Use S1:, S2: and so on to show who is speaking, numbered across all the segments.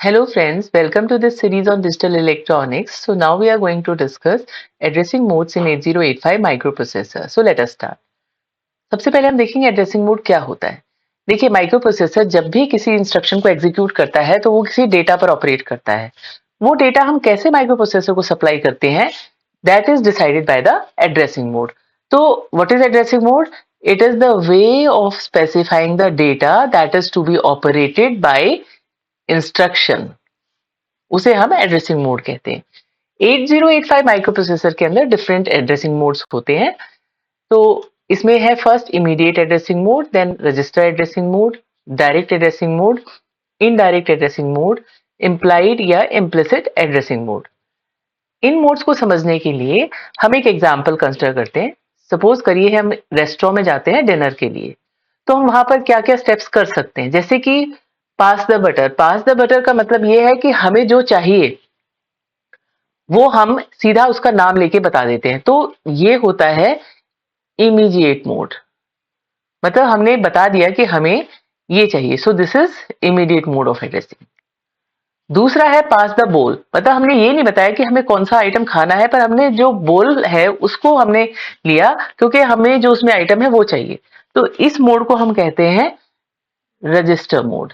S1: Hello friends, welcome to this series on digital electronics. So now we are going to discuss addressing modes in 8085 microprocessor. So let us start. सबसे पहले हम देखेंगे addressing mode क्या होता है। देखिए microprocessor जब भी किसी इंस्ट्रक्शन को एग्जीक्यूट करता है तो वो किसी डेटा पर ऑपरेट करता है। वो डेटा हम कैसे माइक्रोप्रोसेसर को सप्लाई करते हैं that is decided by the addressing mode. तो what is addressing mode? It is the way of specifying the data that is to be operated by instruction, उसे हम एड्रेसिंग मोड कहते हैं। 8085 माइक्रोप्रोसेसर के अंदर डिफरेंट एड्रेसिंग मोड्स होते हैं। तो इसमें है first immediate addressing mode, then register addressing mode, direct addressing mode, indirect addressing mode, implied या इम्प्लिसिट एड्रेसिंग मोड। इन मोड्स को समझने के लिए हम एक एग्जाम्पल कंसिडर करते हैं। सपोज करिए हम रेस्टोरेंट में जाते हैं डिनर के लिए, तो हम वहां पर क्या क्या स्टेप्स कर सकते हैं, जैसे कि pass the butter. Pass the butter का मतलब ये है कि हमें जो चाहिए वो हम सीधा उसका नाम लेके बता देते हैं। तो ये होता है इमीडिएट मोड, मतलब हमने बता दिया कि हमें ये चाहिए, सो this is immediate mode of addressing. दूसरा है पास द बोल, मतलब हमने ये नहीं बताया कि हमें कौन सा आइटम खाना है, पर हमने जो बोल है उसको हमने लिया क्योंकि हमें जो उसमें आइटम है वो चाहिए। तो इस मोड को हम कहते हैं register mode,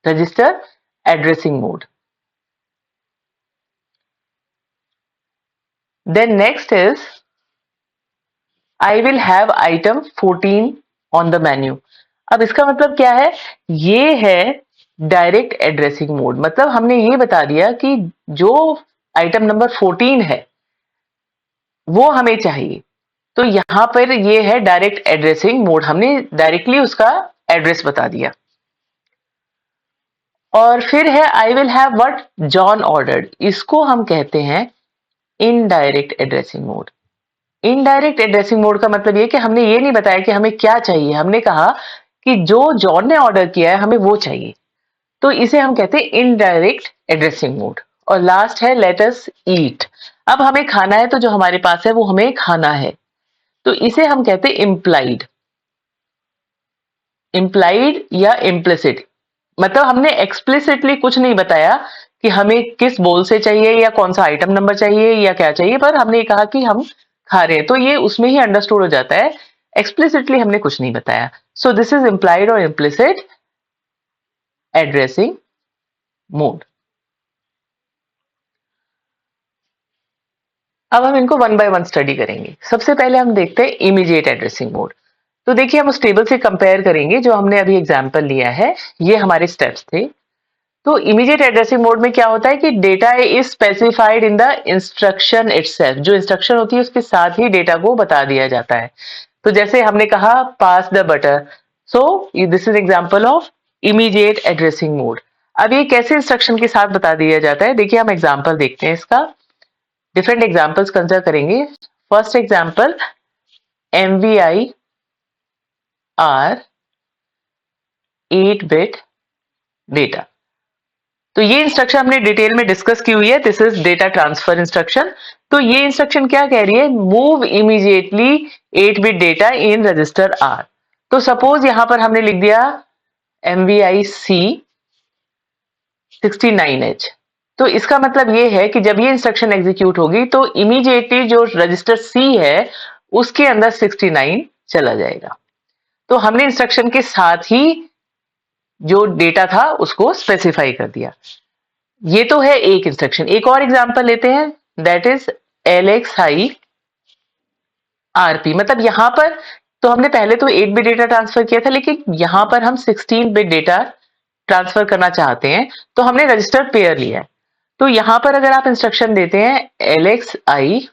S1: register addressing mode. Then next is I will have item 14 on the menu. अब इसका मतलब क्या है? ये है डायरेक्ट एड्रेसिंग मोड, मतलब हमने ये बता दिया कि जो आइटम नंबर 14 है वो हमें चाहिए। तो यहां पर ये है डायरेक्ट एड्रेसिंग मोड, हमने डायरेक्टली उसका एड्रेस बता दिया। और फिर है आई will have what John ordered, इसको हम कहते हैं indirect addressing mode. Indirect addressing mode का मतलब ये कि हमने ये नहीं बताया कि हमें क्या चाहिए, हमने कहा कि जो जॉन ने ऑर्डर किया है हमें वो चाहिए, तो इसे हम कहते हैं इनडायरेक्ट एड्रेसिंग मोड। और लास्ट है लेट अस ईट, अब हमें खाना है तो जो हमारे पास है वो हमें खाना है, तो इसे हम कहते हैं इम्प्लाइड। इम्प्लाइड या इम्प्लिसिट, मतलब हमने एक्सप्लिसिटली कुछ नहीं बताया कि हमें किस बोल से चाहिए या कौन सा आइटम नंबर चाहिए या क्या चाहिए, पर हमने ये कहा कि हम खा रहे हैं, तो ये उसमें ही अंडरस्टूड हो जाता है। एक्सप्लिसिटली हमने कुछ नहीं बताया। सो दिस इज इम्प्लाइड और इम्प्लिसिट एड्रेसिंग मोड। अब हम इनको वन बाय वन स्टडी करेंगे। सबसे पहले हम देखते हैं इमीडिएट एड्रेसिंग मोड। तो देखिए हम उस टेबल से कंपेयर करेंगे जो हमने अभी एग्जाम्पल लिया है, ये हमारे स्टेप्स थे। तो इमीडिएट एड्रेसिंग मोड में क्या होता है कि data is specified in the instruction itself, जो इंस्ट्रक्शन होती है उसके साथ ही डेटा को बता दिया जाता है। तो जैसे हमने कहा pass the butter, so this is example of immediate addressing mode. अब ये कैसे इंस्ट्रक्शन के साथ बता दिया जाता है, देखिए हम एग्जांपल देखते हैं इसका। डिफरेंट एग्जांपल्स कंसिडर करेंगे। First example MVI R 8-bit data. तो ये इंस्ट्रक्शन हमने डिटेल में डिस्कस की हुई है, this is data transfer instruction. तो ये इंस्ट्रक्शन क्या कह रही है? Move immediately 8-bit data in register R. तो सपोज यहां पर हमने लिख दिया MVIC 69H। तो इसका मतलब ये है कि जब ये इंस्ट्रक्शन एग्जीक्यूट होगी तो इमीडिएटली जो रजिस्टर C है उसके अंदर 69 चला जाएगा। तो हमने इंस्ट्रक्शन के साथ ही जो डेटा था उसको स्पेसिफाई कर दिया। ये तो है एक इंस्ट्रक्शन। एक और एग्जांपल लेते हैं, दैट इज LXI RP। मतलब यहां पर तो हमने पहले तो 8-bit डेटा ट्रांसफर किया था, लेकिन यहां पर हम 16-bit डेटा ट्रांसफर करना चाहते हैं, तो हमने रजिस्टर पेयर लिया है। तो यहां पर अगर आप इंस्ट्रक्शन देते हैं LXI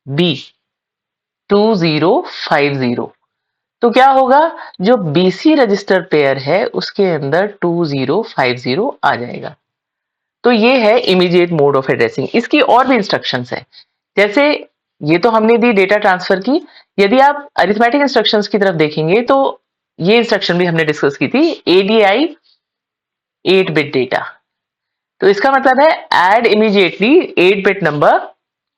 S1: B 2050, तो क्या होगा? जो BC रजिस्टर पेयर है उसके अंदर 2050 आ जाएगा। तो ये है इमीडिएट मोड ऑफ एड्रेसिंग। इसकी और भी इंस्ट्रक्शंस है, जैसे ये तो हमने दी डेटा ट्रांसफर की। यदि आप अरिथमेटिक इंस्ट्रक्शंस की तरफ देखेंगे तो ये इंस्ट्रक्शन भी हमने डिस्कस की थी, ADI 8-bit डेटा। तो इसका मतलब है add immediately 8-bit number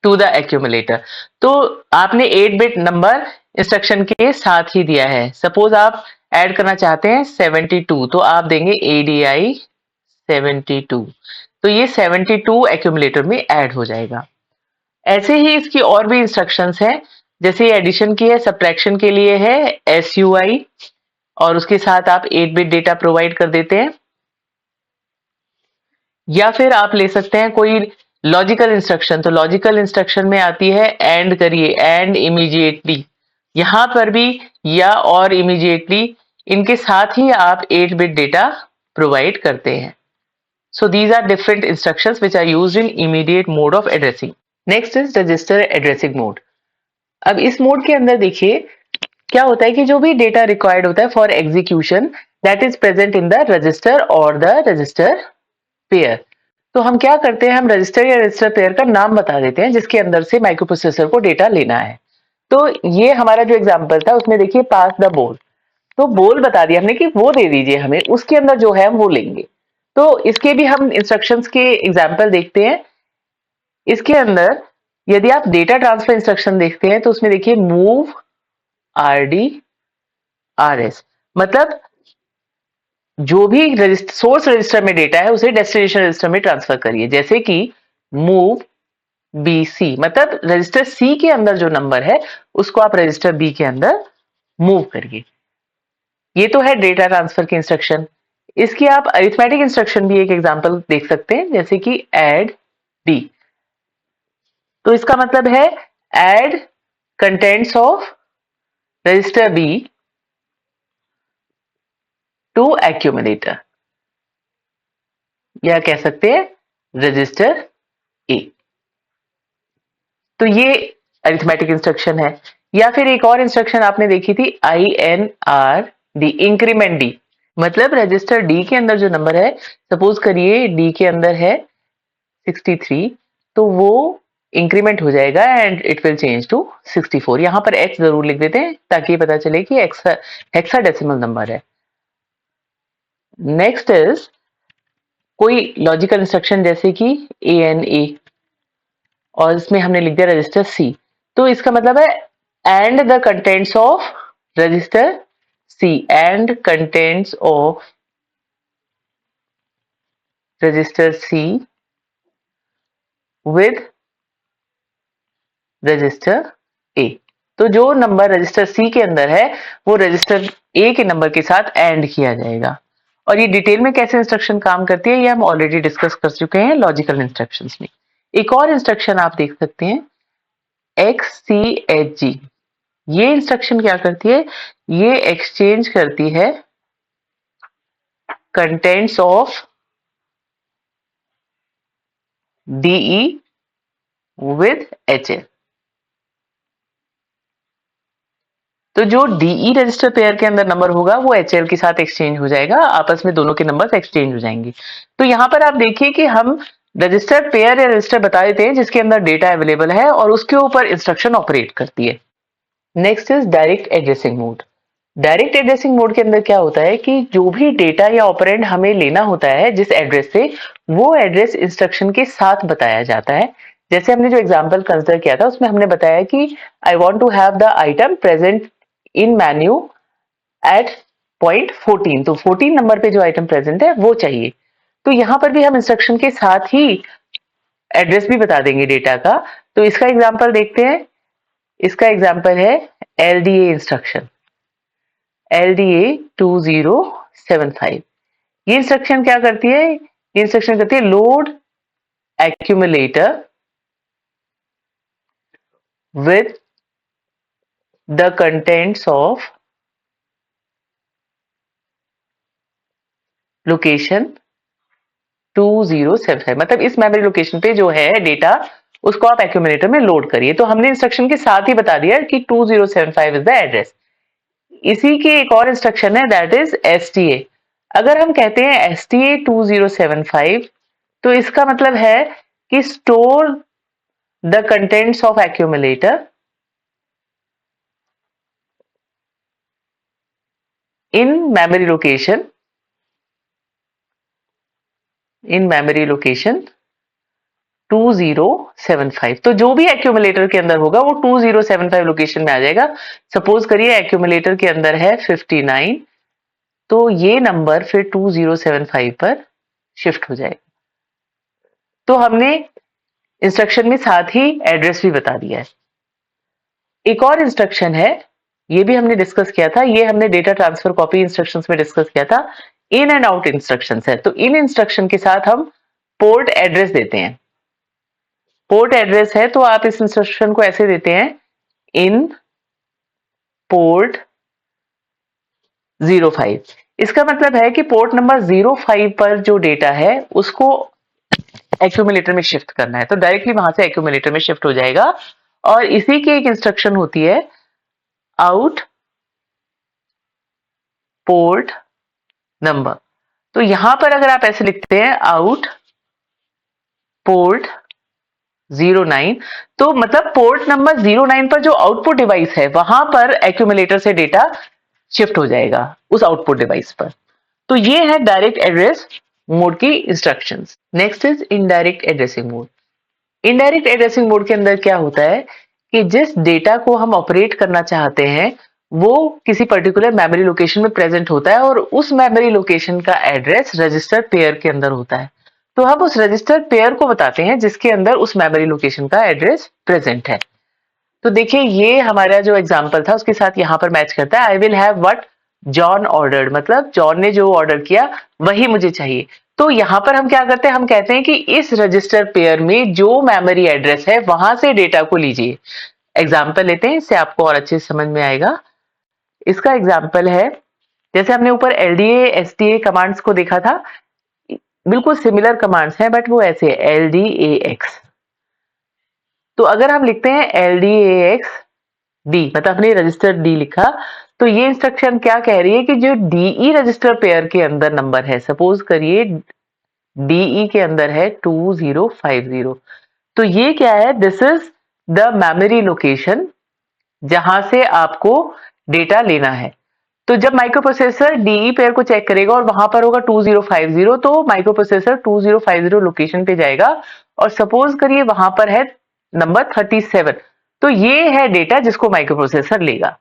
S1: two the accumulator. तो आपने 8-bit नंबर इंस्ट्रक्शन के साथ ही दिया है। सपोज आप ऐड करना चाहते हैं 72, तो आप देंगे ADI 72। तो ये 72 एक्यूमुलेटर में ऐड हो जाएगा। ऐसे ही इसकी और भी इंस्ट्रक्शंस हैं, जैसे एडिशन की है, सब्ट्रैक्शन के लिए है SUI, और उसके साथ आप 8 बिट डेटा प्रोवाइड कर देते हैं। या फिर आप ले सकते हैं कोई लॉजिकल इंस्ट्रक्शन, तो लॉजिकल इंस्ट्रक्शन में आती है एंड करिए, एंड इमीडिएटली, यहां पर भी या और इमीडिएटली, इनके साथ ही आप 8 बिट डेटा प्रोवाइड करते हैं। So these are different instructions which are used in immediate mode of addressing. Next is register addressing mode. अब इस मोड के अंदर देखिए क्या होता है कि जो भी डेटा रिक्वायर्ड होता है for execution that is present in the register और द रजिस्टर पेयर। तो हम क्या करते हैं, हम रजिस्टर या रजिस्टर पेयर का नाम बता देते हैं जिसके अंदर से माइक्रो प्रोसेसर को डेटा लेना है। तो ये हमारा जो एग्जाम्पल था उसमें देखिए पास द बोल, तो बोल बता दिया हमने कि वो दे दीजिए हमें, उसके अंदर जो है हम वो लेंगे। तो इसके भी हम इंस्ट्रक्शंस के एग्जाम्पल देखते हैं। इसके अंदर यदि आप डेटा ट्रांसफर इंस्ट्रक्शन देखते हैं तो उसमें देखिए मूव RD RS, मतलब जो भी सोर्स रजिस्टर में डेटा है उसे डेस्टिनेशन रजिस्टर में ट्रांसफर करिए। जैसे कि मूव BC, मतलब रजिस्टर C के अंदर जो नंबर है उसको आप रजिस्टर B के अंदर मूव करिए। ये तो है डेटा ट्रांसफर की इंस्ट्रक्शन। इसकी आप अरिथमेटिक इंस्ट्रक्शन भी एक एग्जांपल देख सकते हैं, जैसे कि ऐड D। तो इसका मतलब है add contents of register B to accumulator, या कह सकते हैं रजिस्टर A। तो ये अरिथमेटिक इंस्ट्रक्शन है। या फिर एक और इंस्ट्रक्शन आपने देखी थी INRD, इंक्रीमेंट D, मतलब रजिस्टर D के अंदर जो नंबर है, सपोज करिए D के अंदर है 63, तो वो इंक्रीमेंट हो जाएगा and it will change to 64। यहां पर H जरूर लिख देते हैं ताकि पता चले कि हेक्साडेसिमल नंबर है। नेक्स्ट इज कोई लॉजिकल इंस्ट्रक्शन जैसे कि ANA, और इसमें हमने लिख दिया रजिस्टर C, तो इसका मतलब है and the contents of register C, and contents of register C with register A। तो जो नंबर रजिस्टर C के अंदर है वो रजिस्टर A के नंबर के साथ एंड किया जाएगा। और ये डिटेल में कैसे इंस्ट्रक्शन काम करती है ये हम ऑलरेडी डिस्कस कर चुके हैं लॉजिकल इंस्ट्रक्शंस में। एक और इंस्ट्रक्शन आप देख सकते हैं XCHG। ये इंस्ट्रक्शन क्या करती है, ये एक्सचेंज करती है contents of DE with HL। तो जो DE रजिस्टर पेयर के अंदर नंबर होगा वो HL के साथ एक्सचेंज हो जाएगा, आपस में दोनों के नंबर्स एक्सचेंज हो जाएंगे। तो यहां पर आप देखिए कि हम रजिस्टर पेयर या रजिस्टर बता देते हैं जिसके अंदर डेटा अवेलेबल है और उसके ऊपर इंस्ट्रक्शन ऑपरेट करती है। Next is direct addressing mode. Direct addressing mode के अंदर क्या होता है कि जो भी डेटा या ऑपरेंड हमें लेना होता है जिस एड्रेस से, वो एड्रेस इंस्ट्रक्शन के साथ बताया जाता है। जैसे हमने जो एग्जांपल कंसीडर किया था उसमें हमने बताया कि I want to have the item present in menu at point 14, तो 14 नंबर पे जो आइटम प्रेजेंट है वो चाहिए। तो यहां पर भी हम इंस्ट्रक्शन के साथ ही एड्रेस भी बता देंगे डेटा का। तो इसका एग्जाम्पल देखते हैं। इसका एग्जाम्पल है LDA इंस्ट्रक्शन, LDA 2075। ये इंस्ट्रक्शन क्या करती है, ये इंस्ट्रक्शन करती है load accumulator with the contents of location 2075, मतलब इस मेमोरी लोकेशन पे जो है डेटा उसको आप एक्यूमुलेटर में लोड करिए। तो हमने इंस्ट्रक्शन के साथ ही बता दिया कि 2075 इज द एड्रेस। इसी की एक और इंस्ट्रक्शन है दैट इज STA। अगर हम कहते हैं STA 2075, तो इसका मतलब है कि store the contents of accumulator in memory location, in memory location 2075। तो जो भी एक्यूमुलेटर के अंदर होगा वो 2075 लोकेशन में आ जाएगा। सपोज करिए एक्यूमुलेटर के अंदर है 59, तो ये नंबर फिर 2075 पर शिफ्ट हो जाएगा। तो हमने इंस्ट्रक्शन में साथ ही एड्रेस भी बता दिया है। एक और इंस्ट्रक्शन है, ये भी हमने डिस्कस किया था, ये हमने डेटा ट्रांसफर कॉपी इंस्ट्रक्शंस में डिस्कस किया था। इन एंड आउट इंस्ट्रक्शंस है, तो इन इंस्ट्रक्शन के साथ हम पोर्ट एड्रेस देते हैं। पोर्ट एड्रेस है तो आप इस इंस्ट्रक्शन को ऐसे देते हैं, इन पोर्ट 05। इसका मतलब है कि पोर्ट नंबर 05 पर जो डेटा है उसको एक्यूमुलेटर में शिफ्ट करना है, तो डायरेक्टली वहां से एक्यूमुलेटर में शिफ्ट हो जाएगा। और इसी की एक इंस्ट्रक्शन होती है आउट पोर्ट नंबर। तो यहां पर अगर आप ऐसे लिखते हैं आउट पोर्ट 09, तो मतलब पोर्ट नंबर 09 पर जो आउटपुट डिवाइस है वहां पर एक्यूमुलेटर से डेटा शिफ्ट हो जाएगा उस आउटपुट डिवाइस पर। तो ये है डायरेक्ट एड्रेस मोड की instructions. Next is indirect addressing mode. Indirect addressing mode के अंदर क्या होता है कि जिस डेटा को हम ऑपरेट करना चाहते हैं वो किसी पर्टिकुलर मेमोरी लोकेशन में प्रेजेंट होता है और उस मेमोरी लोकेशन का एड्रेस रजिस्टर पेयर के अंदर होता है। तो हम उस रजिस्टर पेयर को बताते हैं जिसके अंदर उस मेमोरी लोकेशन का एड्रेस प्रेजेंट है। तो देखिए ये हमारा जो एग्जांपल था उसके साथ यहाँ पर मैच करता है। आई will have what John ordered, मतलब जॉन ने जो ऑर्डर किया वही मुझे चाहिए। तो यहाँ पर हम क्या करते हैं, हम कहते हैं कि इस रजिस्टर पेयर में जो मेमोरी एड्रेस है वहां से डेटा को लीजिए। एग्जाम्पल लेते हैं, इससे आपको और अच्छे से समझ में आएगा। इसका एग्जाम्पल है, जैसे हमने ऊपर एलडीए एसटीए कमांड्स को देखा था, बिल्कुल सिमिलर कमांड्स हैं बट वो ऐसे एलडीएक्स। तो अगर हम लिखते हैं एलडीएक्स डी, मतलब हमने रजिस्टर डी लिखा, तो ये इंस्ट्रक्शन क्या कह रही है कि जो डीई रजिस्टर पेयर के अंदर नंबर है, सपोज करिए डीई के अंदर है 2050, तो ये क्या है, this is the memory location जहां से आपको डेटा लेना है। तो जब माइक्रो प्रोसेसर डीई पेयर को चेक करेगा और वहां पर होगा 2050, तो माइक्रो प्रोसेसर 2050 लोकेशन पे जाएगा और सपोज करिए वहां पर है नंबर 37, तो ये है डेटा जिसको माइक्रो प्रोसेसर लेगा।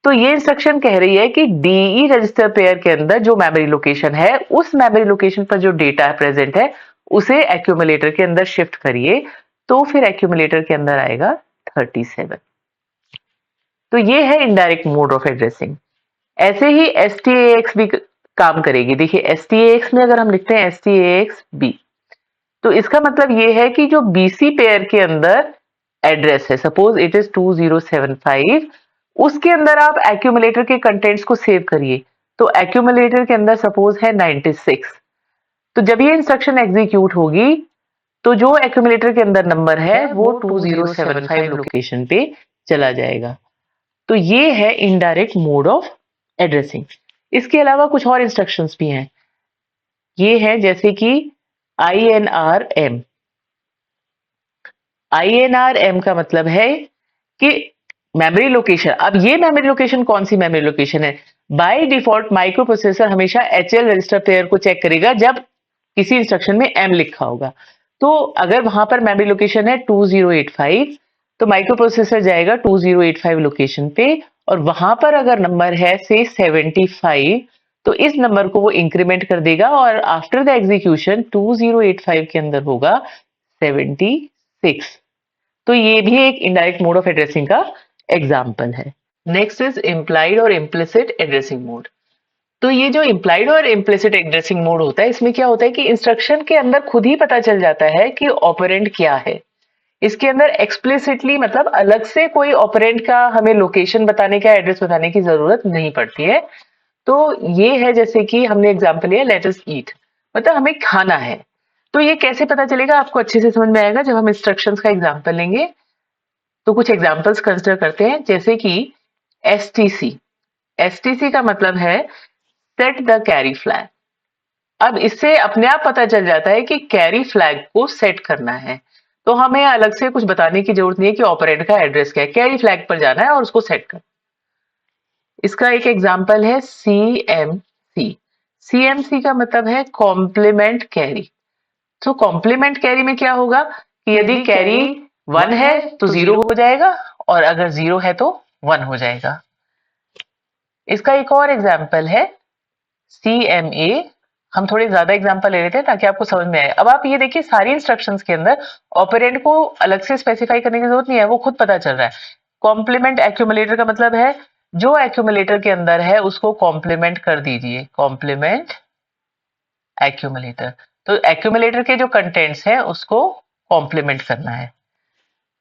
S1: तो ये इंस्ट्रक्शन कह रही है कि डीई रजिस्टर पेयर के अंदर जो मेमोरी लोकेशन है उस मेमोरी लोकेशन पर जो डेटा प्रेजेंट है उसे एक्यूमुलेटर के अंदर शिफ्ट करिए, तो फिर एक्यूमुलेटर के अंदर आएगा 37। तो ये है इनडायरेक्ट मोड ऑफ एड्रेसिंग। ऐसे ही STAX भी काम करेगी। देखिए STAX में अगर हम लिखते हैं STAX B, तो इसका मतलब ये है कि जो BC पेयर के अंदर एड्रेस है, सपोज इट इज 2075, उसके अंदर आप एक्यूमुलेटर के कंटेंट्स को सेव करिए। तो एक्यूमुलेटर के अंदर सपोज है 96, तो जब ये इंस्ट्रक्शन एग्जीक्यूट होगी तो जो एक्यूमुलेटर के अंदर नंबर है वो 2075 लोकेशन पे चला जाएगा। तो ये है इनडायरेक्ट मोड ऑफ एड्रेसिंग। इसके अलावा कुछ और इंस्ट्रक्शंस भी हैं, ये है जैसे कि INRM। INRM का मतलब है कि मेमोरी लोकेशन। अब ये मेमोरी लोकेशन कौन सी मेमोरी लोकेशन है, बाय डिफॉल्ट माइक्रो प्रोसेसर हमेशा HL रजिस्टर पेयर को चेक करेगा जब किसी इंस्ट्रक्शन में M लिखा होगा। तो अगर वहां पर मेमोरी लोकेशन है 2085, तो माइक्रो प्रोसेसर जाएगा 2085 लोकेशन पे और वहां पर अगर नंबर है से 75, तो इस नंबर को वो इंक्रीमेंट कर देगा और आफ्टर द एग्जीक्यूशन 2085 के अंदर होगा 76। तो ये भी एक इनडायरेक्ट मोड ऑफ एड्रेसिंग का एग्जाम्पल है। नेक्स्ट इज इम्प्लाइड और इम्प्लिसिट एड्रेसिंग मोड। तो ये जो इम्प्लाइड और इम्प्लिसिट एड्रेसिंग मोड होता है, इसमें क्या होता है कि इंस्ट्रक्शन के अंदर खुद ही पता चल जाता है कि ऑपरेंड क्या है। इसके अंदर एक्सप्लिसिटली, मतलब अलग से कोई ऑपरेंड का हमें लोकेशन बताने का, एड्रेस बताने की जरूरत नहीं पड़ती है। तो ये है जैसे कि हमने एग्जाम्पल लिया लेट अस ईट, मतलब हमें खाना है। तो ये कैसे पता चलेगा, आपको अच्छे से समझ में आएगा जब हम इंस्ट्रक्शंस का एग्जाम्पल लेंगे। तो कुछ एग्जाम्पल्स कंसिडर करते हैं, जैसे कि STC। STC का मतलब है सेट द कैरी फ्लैग। अब इससे अपने आप पता चल जाता है कि कैरी फ्लैग को सेट करना है, तो हमें अलग से कुछ बताने की जरूरत नहीं है कि ऑपरेंड का एड्रेस क्या है, कैरी फ्लैग पर जाना है और उसको सेट करना। इसका एक एग्जांपल है CMC। CMC का मतलब है कॉम्प्लीमेंट कैरी। तो कॉम्प्लीमेंट कैरी में क्या होगा कि यदि कैरी 1 है तो 0 हो जाएगा और अगर 0 है तो 1 हो जाएगा। इसका एक और एग्जांपल है CMA हम थोड़े ज्यादा एग्जांपल ले लेते हैं ताकि आपको समझ में आए। अब आप ये देखिए सारी इंस्ट्रक्शंस के अंदर ऑपरेंड को अलग से स्पेसिफाई करने की जरूरत नहीं है, वो खुद पता चल रहा है। कॉम्प्लीमेंट एक्यूमुलेटर का मतलब है जो एक्यूमुलेटर के अंदर है उसको कॉम्प्लीमेंट कर दीजिए, कॉम्प्लीमेंट एक्यूमुलेटर। तो एक्यूमुलेटर के जो कंटेंट्स हैं उसको कॉम्प्लीमेंट करना है।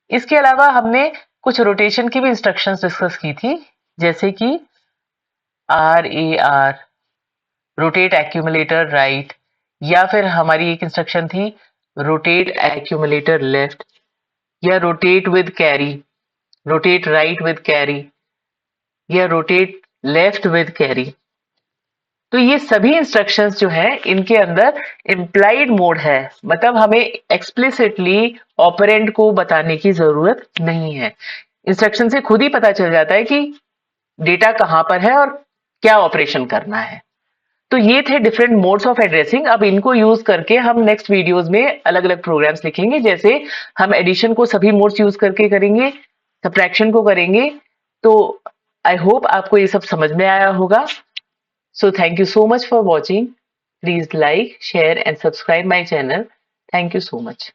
S1: इसके अलावा हमने कुछ रोटेशन की भी इंस्ट्रक्शंस डिस्कस की थी, जैसे कि RAR, रोटेट एक्यूमुलेटर राइट, या फिर हमारी एक इंस्ट्रक्शन थी रोटेट एक्यूमुलेटर लेफ्ट, या rotate with carry, rotate right with carry, या रोटेट लेफ्ट विद कैरी। तो ये सभी इंस्ट्रक्शंस जो है इनके अंदर इम्प्लाइड मोड है, मतलब हमें एक्सप्लिसिटली ऑपरेंड को बताने की जरूरत नहीं है। इंस्ट्रक्शन से खुद ही पता चल जाता है कि डेटा कहां पर है और क्या ऑपरेशन करना है। तो ये थे डिफरेंट मोड्स ऑफ एड्रेसिंग। अब इनको यूज करके हम नेक्स्ट वीडियोस में अलग अलग प्रोग्राम्स लिखेंगे, जैसे हम एडिशन को सभी मोड्स यूज करके करेंगे, सब्ट्रैक्शन को करेंगे। तो आई होप आपको ये सब समझ में आया होगा। So thank you so much for watching. Please like, share and subscribe my channel. Thank you so much.